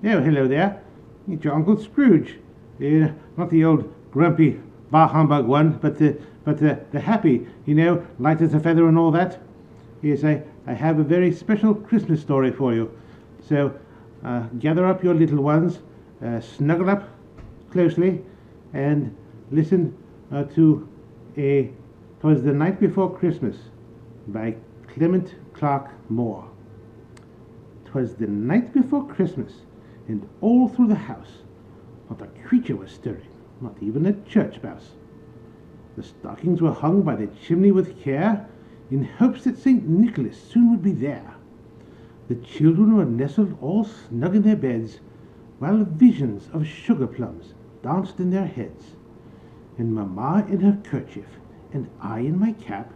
Oh, hello there. It's your Uncle Scrooge. Not the old grumpy bah humbug one, but the happy, light as a feather and all that. Yes, I have a very special Christmas story for you. So gather up your little ones, snuggle up closely, and listen to "'Twas the Night Before Christmas" by Clement Clark Moore. 'Twas the night before Christmas, and all through the house not a creature was stirring, not even a church mouse. The stockings were hung by the chimney with care, in hopes that St. Nicholas soon would be there. The children were nestled all snug in their beds, while visions of sugar plums danced in their heads. And Mamma in her kerchief, and I in my cap,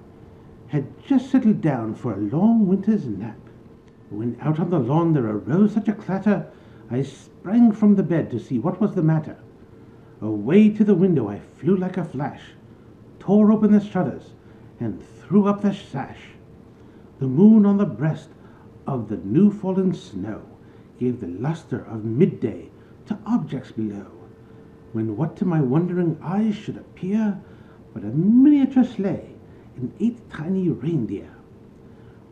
had just settled down for a long winter's nap, when out on the lawn there arose such a clatter, I sprang from the bed to see what was the matter. Away to the window I flew like a flash, tore open the shutters, and threw up the sash. The moon on the breast of the new-fallen snow gave the lustre of midday to objects below, when what to my wondering eyes should appear but a miniature sleigh and 8 tiny reindeer.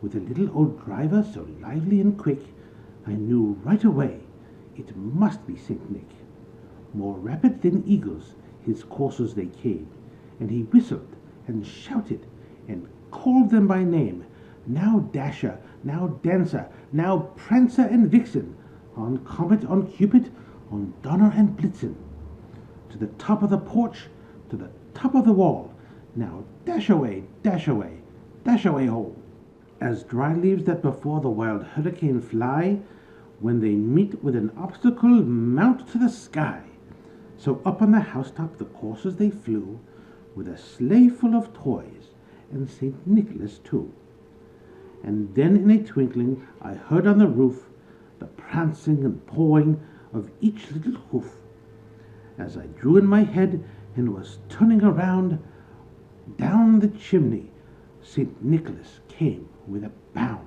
With a little old driver so lively and quick, I knew right away it must be St. Nick. More rapid than eagles his coursers they came, and he whistled and shouted and called them by name, now Dasher, now Dancer, now Prancer and Vixen, on Comet, on Cupid, on Donner and Blitzen. To the top of the porch, to the top of the wall, now dash away, dash away, dash away all. As dry leaves that before the wild hurricane fly, when they meet with an obstacle, mount to the sky. So up on the housetop the coursers they flew, with a sleigh full of toys, and St. Nicholas too. And then in a twinkling I heard on the roof the prancing and pawing of each little hoof. As I drew in my head and was turning around, down the chimney St. Nicholas came with a bound.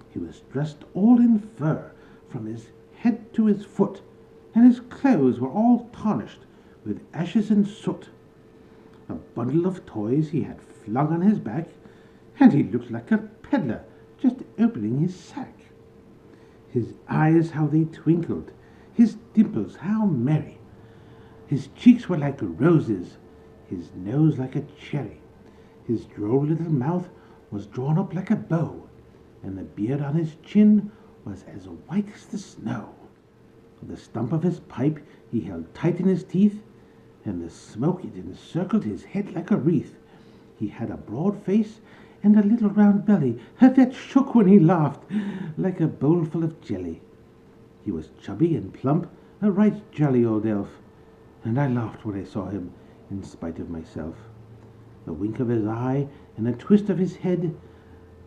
He was dressed all in fur, from his head to his foot, and his clothes were all tarnished with ashes and soot. A bundle of toys he had flung on his back, and he looked like a peddler just opening his sack. His eyes how they twinkled, his dimples how merry. His cheeks were like roses, his nose like a cherry. His droll little mouth was drawn up like a bow, and the beard on his chin was as white as the snow. The stump of his pipe he held tight in his teeth, and the smoke it encircled his head like a wreath. He had a broad face and a little round belly that shook when he laughed like a bowl full of jelly. He was chubby and plump, a right jolly old elf, and I laughed when I saw him in spite of myself. The wink of his eye and a twist of his head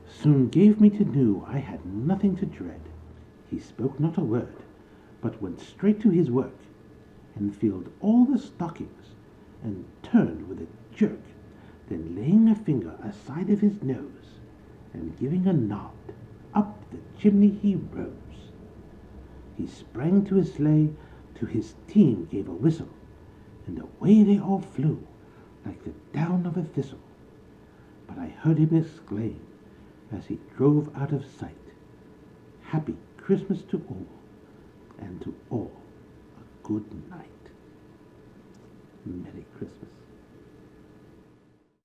soon gave me to know I had nothing to dread. He spoke not a word, but went straight to his work, and filled all the stockings, and turned with a jerk, then laying a finger aside of his nose, and giving a nod, up the chimney he rose. He sprang to his sleigh, to his team gave a whistle, and away they all flew, like the down of a thistle. But I heard him exclaim, as he drove out of sight, "Happy Christmas to all, and to all a good night." Merry Christmas.